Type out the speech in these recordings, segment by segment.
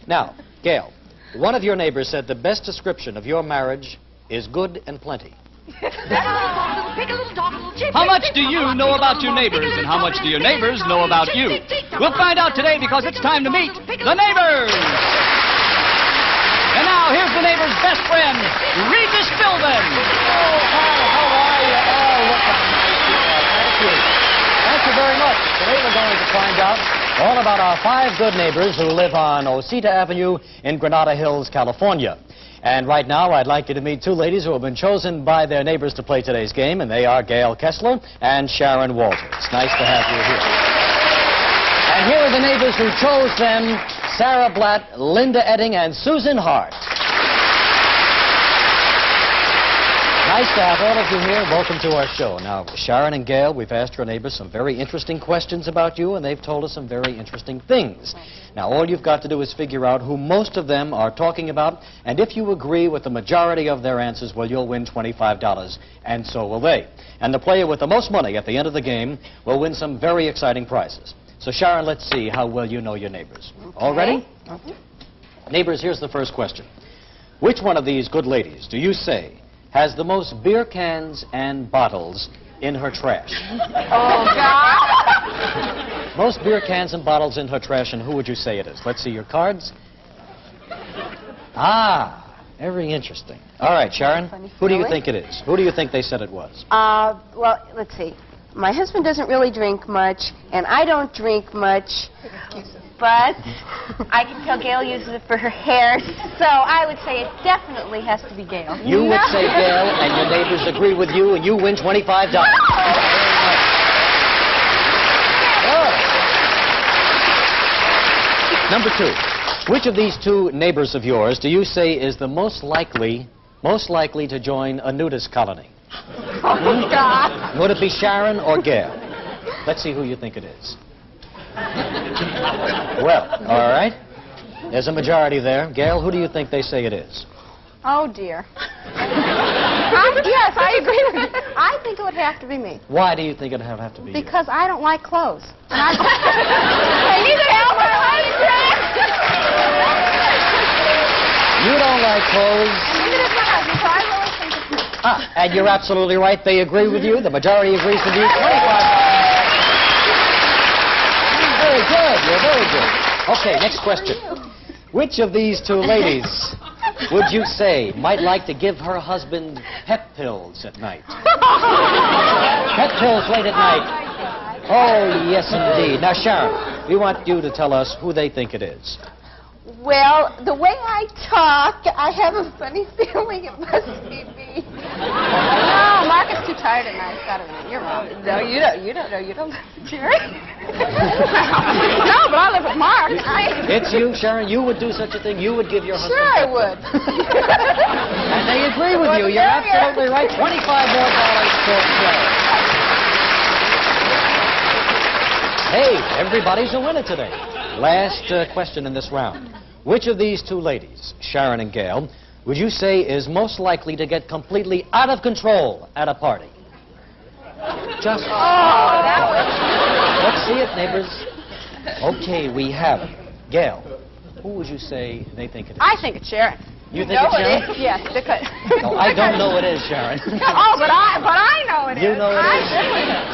Now, Gail, one of your neighbors said the best description of your marriage is good and plenty. How much do you know about your neighbors, and how much do your neighbors know about you? We'll find out today because it's time to meet the neighbors. And now, here's the neighbor's best friend, Regis Philbin. Oh, hi, how are you? Oh, what a nice girl. Thank you. Thank you very much. Today we're going to find out all about our 5 good neighbors who live on Osita Avenue in Granada Hills, California. And right now, I'd like you to meet 2 ladies who have been chosen by their neighbors to play today's game, and they are Gail Kessler and Sharon Walters. Nice to have you here. And here are the neighbors who chose them, Sarah Blatt, Linda Edding, and Susan Hart. Nice to have all of you here. Welcome to our show. Now, Sharon and Gail, we've asked your neighbors some very interesting questions about you, and they've told us some very interesting things. Now, all you've got to do is figure out who most of them are talking about, and if you agree with the majority of their answers, well, you'll win $25, and so will they. And the player with the most money at the end of the game will win some very exciting prizes. So, Sharon, let's see how well you know your neighbors. Okay. All ready? Neighbors, here's the first question. Which one of these good ladies do you say has the most beer cans and bottles in her trash? Oh, God! Most beer cans and bottles in her trash, and who would you say it is? Let's see your cards. Ah, very interesting. All right, Sharon, who do you think it is? Who do you think they said it was? Well, let's see. My husband doesn't really drink much, and I don't drink much. But I can tell Gail uses it for her hair, so I would say it definitely has to be Gail. You would say Gail, and your neighbors agree with you, and you win $25. Number 2, which of these 2 neighbors of yours do you say is the most likely to join a nudist colony? Oh, God. Would it be Sharon or Gail? Let's see who you think it is. Well, all right. There's a majority there. Gail, who do you think they say it is? Oh, dear. Yes, I agree with you. I think it would have to be me. Why do you think it would have to be you? Because I don't like clothes. And neither do my husband. You don't like clothes. And neither does my husband, so I really think it's me. And you're absolutely right. They agree with you. The majority agrees with you. $25. Very good. You're very good. Okay, next question. Which of these 2 ladies would you say might like to give her husband pep pills at night? Pep pills late at night. Oh, yes, indeed. Now, Sharon, we want you to tell us who they think it is. Well, the way I talk, I have a funny feeling it must be me. No, Mark is too tired at night. It's got to be. You're wrong. No, you don't know. You don't live with Jerry. No, but I live with Mark. It's you, Sharon. You would do such a thing. You would give your husband. Sure, I would. And they agree with you. You're absolutely right. $25 more for Sharon. Hey, everybody's a winner today. Last question in this round. Which of these 2 ladies, Sharon and Gail, would you say is most likely to get completely out of control at a party? Just... Oh, that was... Let's see it, neighbors. Okay, we have it. Gail, who would you say they think it is? I think it's Sharon. You think it's Sharon? It is? Yes, because... No, I don't know it is Sharon. Oh, but I know it is. You know it is?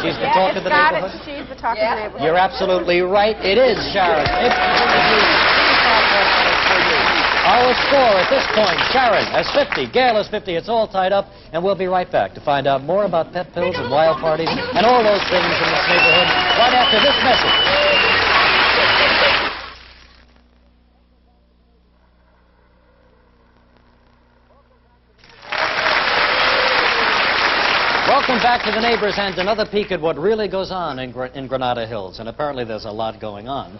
She's the talk of the neighborhood? She's the talk of the neighborhood. You're absolutely right. It is Sharon. Our score at this point, Sharon has 50, Gail has 50. It's all tied up, and we'll be right back to find out more about pet pills and wild parties and all those things in this neighborhood right after this message. Welcome back to the neighbors and another peek at what really goes on in Granada Hills. And apparently there's a lot going on.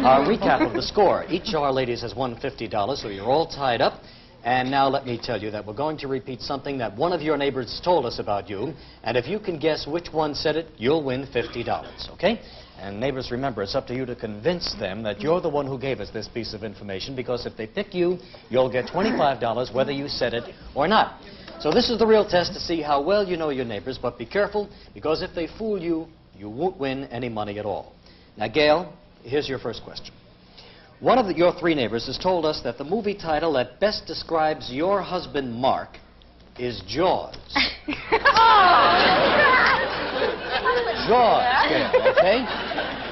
Our recap of the score. Each of our ladies has won $50, so you're all tied up. And now let me tell you that we're going to repeat something that one of your neighbors told us about you. And if you can guess which one said it, you'll win $50, okay? And neighbors, remember, it's up to you to convince them that you're the one who gave us this piece of information, because if they pick you, you'll get $25 whether you said it or not. So this is the real test to see how well you know your neighbors, but be careful, because if they fool you, you won't win any money at all. Now, Gail, here's your first question. One of your three neighbors has told us that the movie title that best describes your husband, Mark, is Jaws. Jaws, Gail, okay?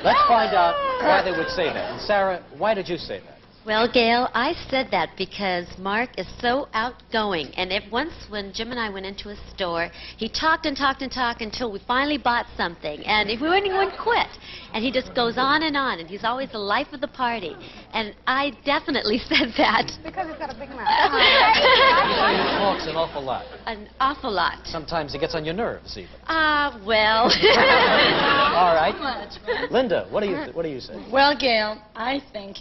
Let's find out why they would say that. And Sarah, why did you say that? Well, Gail, I said that because Mark is so outgoing. And once when Jim and I went into a store, he talked and talked and talked until we finally bought something. And if we wouldn't quit. And he just goes on, and he's always the life of the party. And I definitely said that. Because he's got a big mouth. He talks an awful lot. An awful lot. Sometimes it gets on your nerves, even. Well. All right. Linda, what do you say? Well, Gail, I think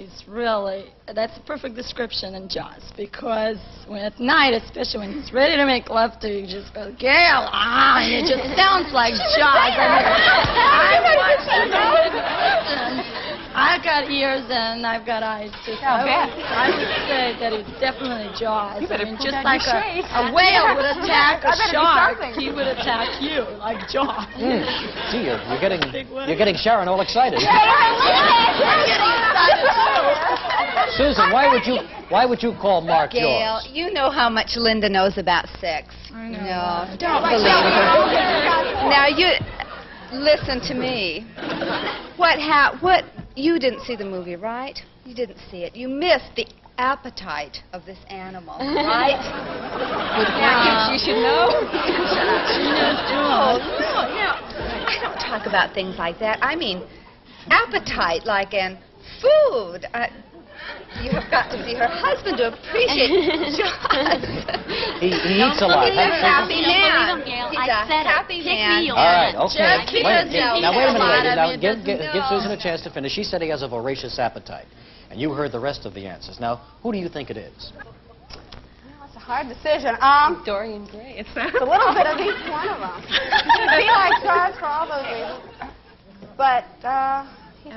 that's a perfect description in Jaws, because when at night, especially when he's ready to make love to you, he just goes, Gail, and it just sounds like Jaws. I've got ears and I've got eyes too. I would say that it's definitely Jaws. Just like a whale would attack a shark, he would attack you like Jaws. Gee, you're getting Sharon all excited. Susan, why would you call Mark Gail, Jaws? you know how much Linda knows about sex. I know. No, don't believe her. Now, you listen to me. What you didn't see the movie, right? You didn't see it. You missed the appetite of this animal, right? Now, you should know. No, I don't talk about things like that. I mean, appetite, like in food. You have got to see her husband to appreciate Jaws. He eats a lot. He's a happy man. He's a happy man. All right, okay. Just Now, wait a minute, ladies. Now, it give doesn't Susan a chance to finish. She said he has a voracious appetite. And you heard the rest of the answers. Now, who do you think it is? That's a hard decision. Dorian Gray. It's a little bit of each one of them. He likes Jaws for all those reasons. But, I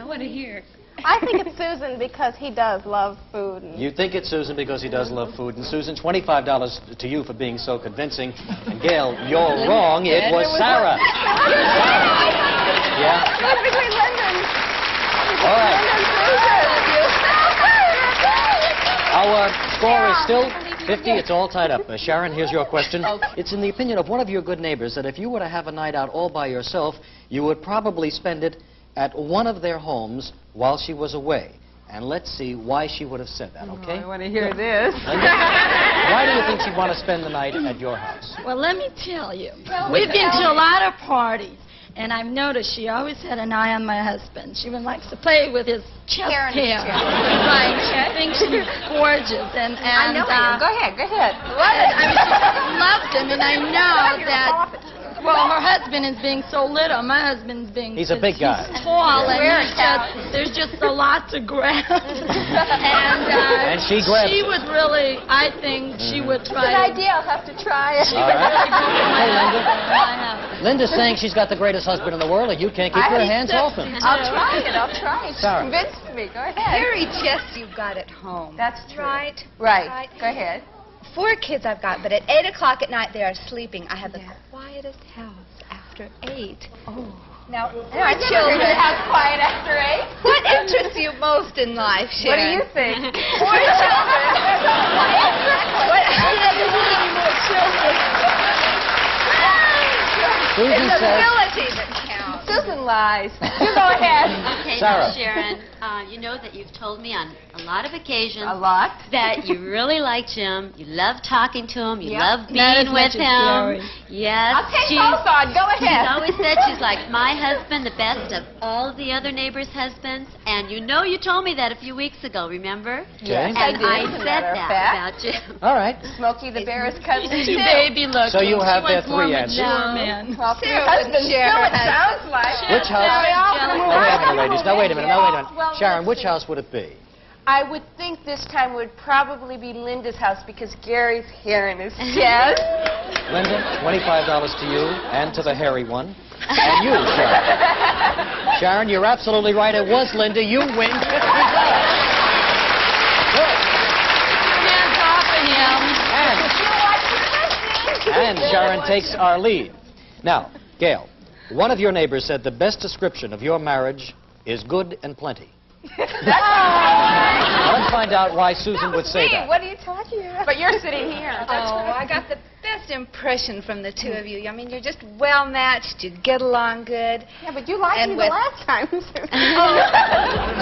want to hear. I think it's Susan because he does love food. You think it's Susan because he does love food. And Susan, $25 to you for being so convincing. And Gail, you're wrong. It was Sarah. Yeah. It was between Linda and All right. Susan. Our score is still 50. It's all tied up. Sharon, here's your question. It's in the opinion of one of your good neighbors that if you were to have a night out all by yourself, you would probably spend it at one of their homes while she was away. And let's see why she would have said that, okay? I want to hear this. Why do you think she'd want to spend the night at your house? Well, let me tell you, we've been to a lot of parties, and I've noticed she always had an eye on my husband. She even likes to play with his chest hair. Right, she thinks she's gorgeous. And I know him. Go ahead. I mean, she loved him, and I know that. Well, her husband is being so little. My husband's being... He's a big guy. He's tall, and there's just a lot to grab. And she grabs She it. would really, I think, she would try Good idea. I'll have to try it. All right. Hey, Linda. my house. Linda's saying she's got the greatest husband in the world, and you can't keep your hands off him. I'll try it. Sarah. Convinced me. Go ahead. Very just you've got at home. That's true. Right? Right. Go ahead. 4 kids I've got, but at 8 o'clock at night they are sleeping. I have the quietest house after 8. Oh. Now, My children have quiet after 8. what interests you most in life, What do Sharon? you think? 4 children. What Susan It's says... ability that counts. Susan lies. You go ahead. Okay, Sarah. now, Sharon, you know that you've told me on a lot of occasions A lot. that you really like Jim, you love talking to him, you Yep. love Not being as with much as him. Gary. Yes, I'll take both on. Go she's ahead. always said she's like my husband, the best of all the other neighbors' husbands. And you know you told me that a few weeks ago, remember? Okay. And I did, I as a said matter of that fact. about Jim. All right. Smokey the Bear is cousin He's too. too baby looking. So you have She their wants more 3 answers. mature men. Well, Sarah your husband wouldn't share too, her it sounds like. Which house? Now, wait a minute, ladies. Now, wait a minute. Well, Sharon, let's which see. house would it be? I would think this time would probably be Linda's house because Gary's hair in his chest. Linda, $25 to you and to the hairy one. And you, Sharon. Sharon, you're absolutely right. It was Linda. You win $50. Good. Hands off of him. And Sharon takes our lead. Now, Gail, one of your neighbors said the best description of your marriage is good and plenty. Now, let's find out why Susan would say that. What are you talking about? But you're sitting here. Oh, I got the best impression from the two of you. I mean, you're just well matched. You get along good. Yeah, but you liked And me with- the last time.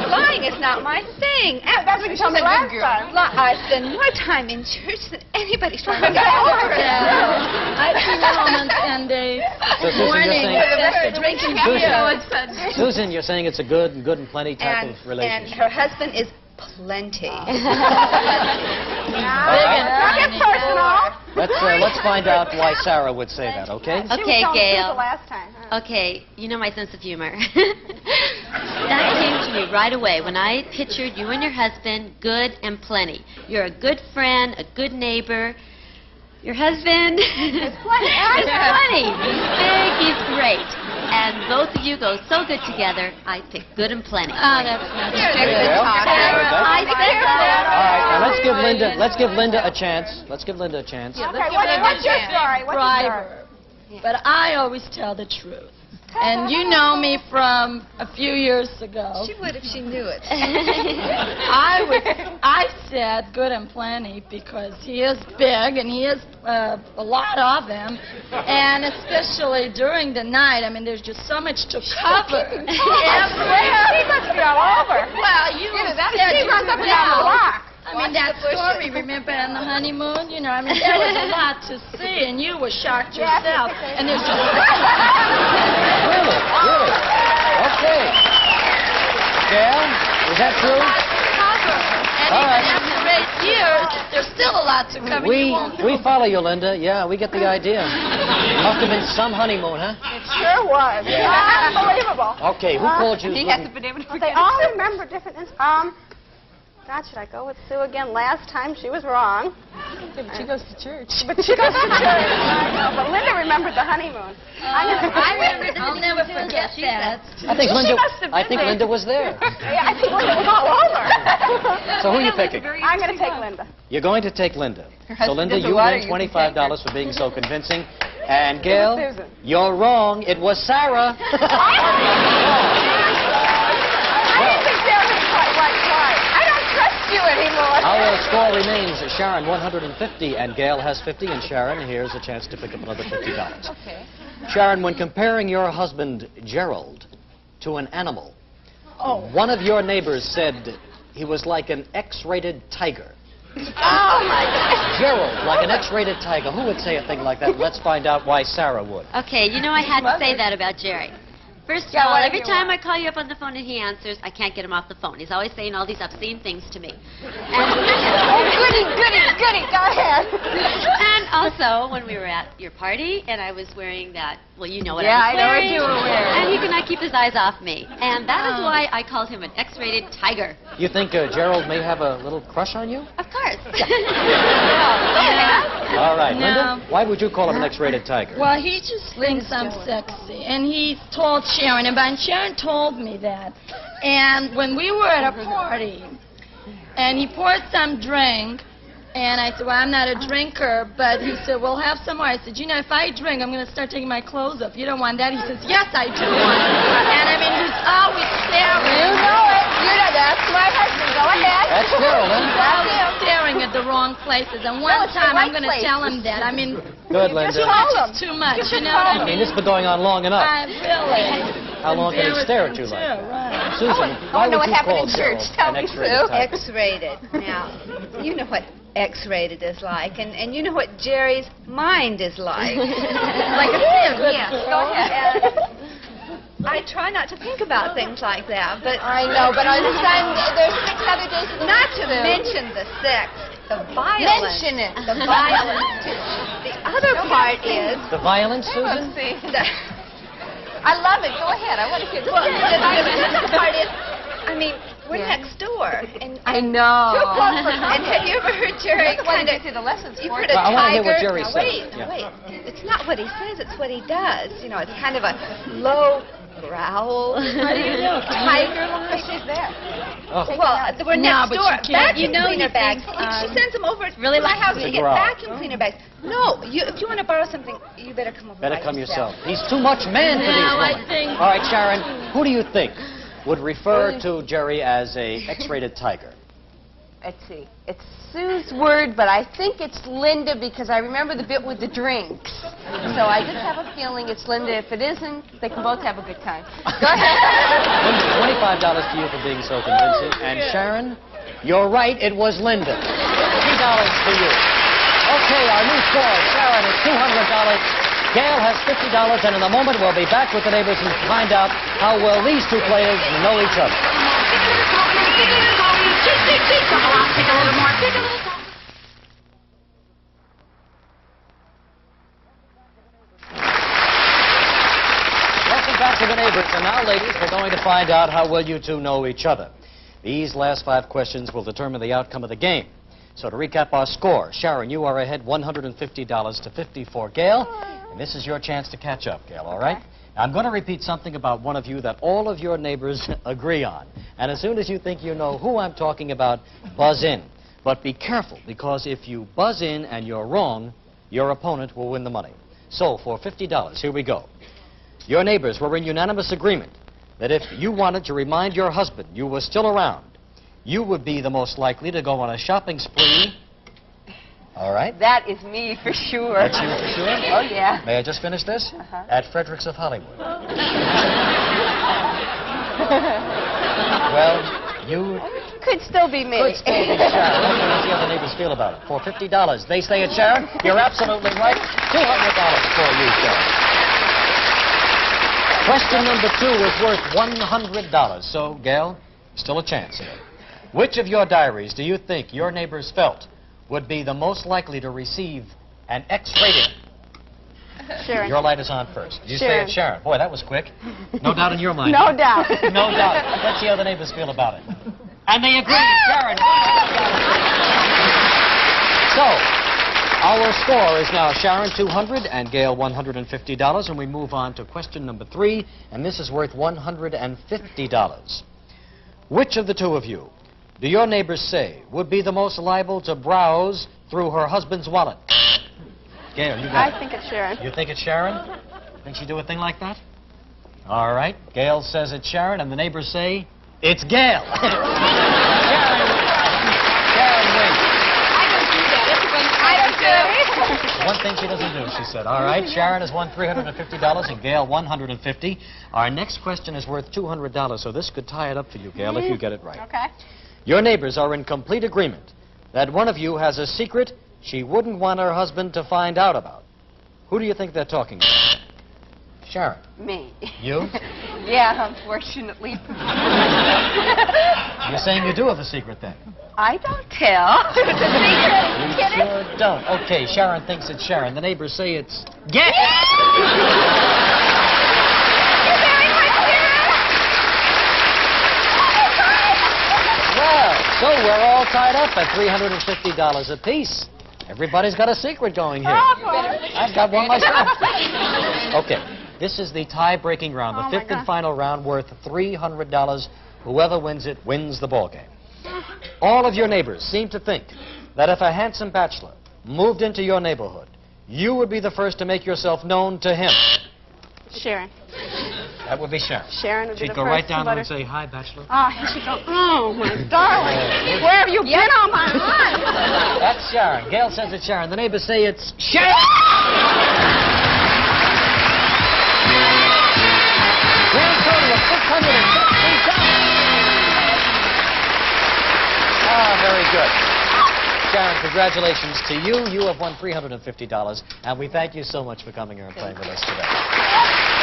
Lying is not my thing. That's what you told me last time. I spend more time in church than anybody trying to get Yeah. over it. I see you home on Sunday So, Susan, you're morning saying- after drinking beer. Susan, you're saying it's a good and plenty type of And relationship. her husband is plenty. All Don't right. get personal. Let's find out why Sarah would say that, okay? She was Okay, telling Gail. the last time. Huh? Okay, you know my sense of humor. That came to me right away when I pictured you and your husband good and plenty. You're a good friend, a good neighbor. Your husband is plenty. plenty. He's big, he's great. And both of you go so good together, I pick good and plenty. Oh, that's not There you go. I said that. All right, now let's give Linda a chance. Let's give Linda a chance. Okay, what's your story? What's your story? briber. But I always tell the truth. And you know me from a few years ago. She would if she knew it. I said good and plenty because he is big and he is a lot of them, and especially during the night. I mean, there's just so much to cover. She must be all over. Well, you said She you runs up and were down the out. block. I mean, that story, remember, on the honeymoon? You know, I mean, there was a lot to see, and you were shocked Yes, yourself. yes, yes. And there's just... Really? Really? Okay. Gail, is that true? And All right. even after 8 years, there's still a lot to cover. You won't We follow you, Linda. Yeah, we get the idea. Must have been some honeymoon, huh? It sure was. Yeah. Unbelievable. Okay, who called you? He hasn't been able to forget. They all remember different. God, should I go with Sue again? Last time she was wrong. But she goes to church. But she goes to church. I know. But Linda remembered the honeymoon. I'll never forget that. I think She Linda. must have I been think there. Linda was there. Yeah, I think Linda was all over. So who are you picking? I'm going to take Linda. You're going to take Linda. So Linda, doesn't you want win her, you can $25 for being so convincing. And Gail, Susan. you're wrong. It was Sarah. I didn't think Sarah was quite right. I don't trust you anymore. Our score remains Sharon 150 and Gail has 50. And Sharon, here's a chance to pick up another $50. Okay. Sharon, when comparing your husband Gerald to an animal, one of your neighbors said he was like an X-rated tiger. Oh, my God. Gerald, like an X-rated tiger. Who would say a thing like that? Let's find out why Sarah would. Okay, you know I had to say that about Jerry. First of Yeah, all, what every do you time want? I call you up on the phone and he answers, I can't get him off the phone. He's always saying all these obscene things to me. Oh, goody. Go ahead. And also, when we were at your party, and I was wearing that, well, you know what Yeah, I was I know what wearing. you were wearing. And he could not keep his eyes off me. And that is why I called him an X-rated tiger. You think Gerald may have a little crush on you? Of course. All right, No. Linda, why would you call him an X-rated tiger? Well, he just thinks I'm sexy. And he told Sharon about it, and Sharon told me that. And when we were at a party, and he poured some drink, and I said, well, I'm not a drinker, but he said, well, have some more. I said, you know, if I drink, I'm going to start taking my clothes off. You don't want that? He says, yes, I do want it. And I mean, he's always staring. You know it. You know that's my husband. Go ahead. That's Gerald, He's huh? always staring at the wrong places. And one it's the time, I'm right going to tell him places. that. I mean, Good, Linda. too much is too much, you know what I I mean, mean? this has been going on long enough. I really. How long can he stare at you like Embarrassing, that? too, right. Susan, I why wonder would what you happened call in church. Gerald Tell an me, X-rated Sue. tiger? X-rated. Now, you know what X-rated is like, and you know what Jerry's mind is like. Like a sieve. Yes, go ahead. I try not to think about things like that, but I know, but I understand there's 6 other days of the not week, to Sue. mention the sex, the violence. Mention it. The violence. The other part is The violence, Susan? the, I love it. Go ahead. I want to hear this. well, the other part is, I mean, we're next door, and I know. and have you ever heard Jerry kind of? the lessons You've for heard a Well, I wanna hear what tiger. Jerry Now, said. wait, Yeah. wait. It's not what he says; it's what he does. You know, it's kind of a low growl. How do you know? Tiger-like. She's there. Oh. Well, we're No, next but door. you can't- Vacuum you know cleaner he bags. thinks, She sends them over really to my likes house to to get growl. vacuum cleaner bags. No, if you want to borrow something, you better come over. Better by come yourself. yourself. He's too much man for these No, I women. think- All right, Sharon, who do you think? would refer to Jerry as a X-rated tiger? Let's see. It's Sue's word, but I think it's Linda because I remember the bit with the drinks. So I just have a feeling it's Linda. If it isn't, they can both have a good time. Go ahead. $25 to you for being so convincing. And Sharon, you're right, it was Linda. $3 to you. Okay, our new score, Sharon is $200. Gail has $50, and in a moment we'll be back with the neighbors and find out how well these two players know each other. Welcome back to the neighbors, and now, ladies, we're going to find out how well you two know each other. These last 5 questions will determine the outcome of the game. So to recap our score, Sharon, you are ahead $150 to 50 for Gail. And this is your chance to catch up, Gail, all right? Now, I'm going to repeat something about one of you that all of your neighbors agree on. And as soon as you think you know who I'm talking about, buzz in. But be careful, because if you buzz in and you're wrong, your opponent will win the money. So for $50, here we go. Your neighbors were in unanimous agreement that if you wanted to remind your husband you were still around, you would be the most likely to go on a shopping spree. All right? That is me for sure. That's you for sure? Oh, yeah. May I just finish this? At Fredericks of Hollywood. Well, you... Could still be me. Could still be Sharon. Let's see how the neighbors feel about it. For $50, they say it's Sharon. You're absolutely right. $200 for you, Sharon. Question number 2 is worth $100. So, Gail, still a chance here. Which of your diaries do you think your neighbors felt would be the most likely to receive an X rating? Sharon. Your light is on first. You say Sharon. it's Sharon. Boy, that was quick. No doubt in your mind. No doubt. No doubt. Let's see how the neighbors feel about it. And they agree. Sharon. So, our score is now Sharon $200 and Gail $150, and we move on to question number 3, and this is worth $150. Which of the two of you do your neighbors say would be the most liable to browse through her husband's wallet? Gail, you got it. I think it's Sharon. You think it's Sharon? Think she'd do a thing like that? All right. Gail says it's Sharon, and the neighbors say it's Gail. Sharon wins. One thing she doesn't do, she said. All right, Sharon has won $350 and Gail $150. Our next question is worth $200, so this could tie it up for you, Gail, if you get it right. Okay. Your neighbors are in complete agreement that one of you has a secret she wouldn't want her husband to find out about. Who do you think they're talking about? Sharon. Me. You? Yeah, unfortunately. You're saying you do have a secret, then? I don't tell. It's a secret. You sure don't. Okay, Sharon thinks it's Sharon. The neighbors say it's Gail. Well, so we're all tied up at $350 apiece. Everybody's got a secret going here. I've got one myself. Okay, this is the tie-breaking round, the fifth and final round, worth $300. Whoever wins it wins the ballgame. All of your neighbors seem to think that if a handsome bachelor moved into your neighborhood, you would be the first to make yourself known to him. Sharon. That would be Sharon. Sharon would be She'd the go first right down to there let and say, "Hi, bachelor." Oh, here she goes. Oh, my darling. Where have you been all my life? That's Sharon. Gail says it's Sharon. The neighbors say it's Sharon. Grand total of $615. Ah, very good. Sharon, congratulations to you. You have won $350, and we thank you so much for coming here and playing with us today.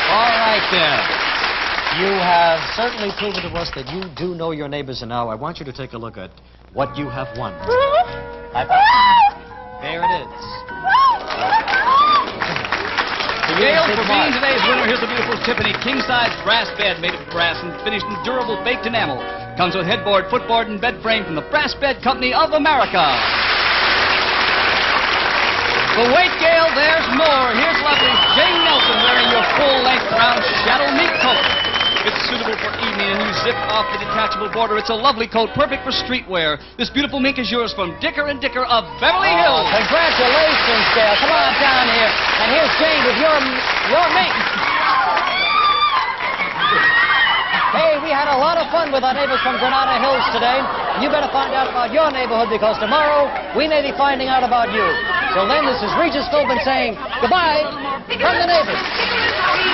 All right, then. You have certainly proven to us that you do know your neighbors, and now I want you to take a look at what you have won. There it is. Gail, for being today's winner, here's a beautiful Tiffany king-size brass bed made of brass and finished in durable baked enamel. Comes with headboard, footboard, and bed frame from the Brass Bed Company of America. But wait, Gail, there's more. Here's lovely Jane Nelson wearing your full-length brown shadow mink coat. It's suitable for evening, and you zip off the detachable border. It's a lovely coat, perfect for streetwear. This beautiful mink is yours from Dicker & Dicker of Beverly Hills. Congratulations, Gail. Come on down here. And here's Jane with your mink. Hey, we had a lot of fun with our neighbors from Granada Hills today. You better find out about your neighborhood because tomorrow we may be finding out about you. Till then, this is Regis Philbin saying goodbye from the neighbors.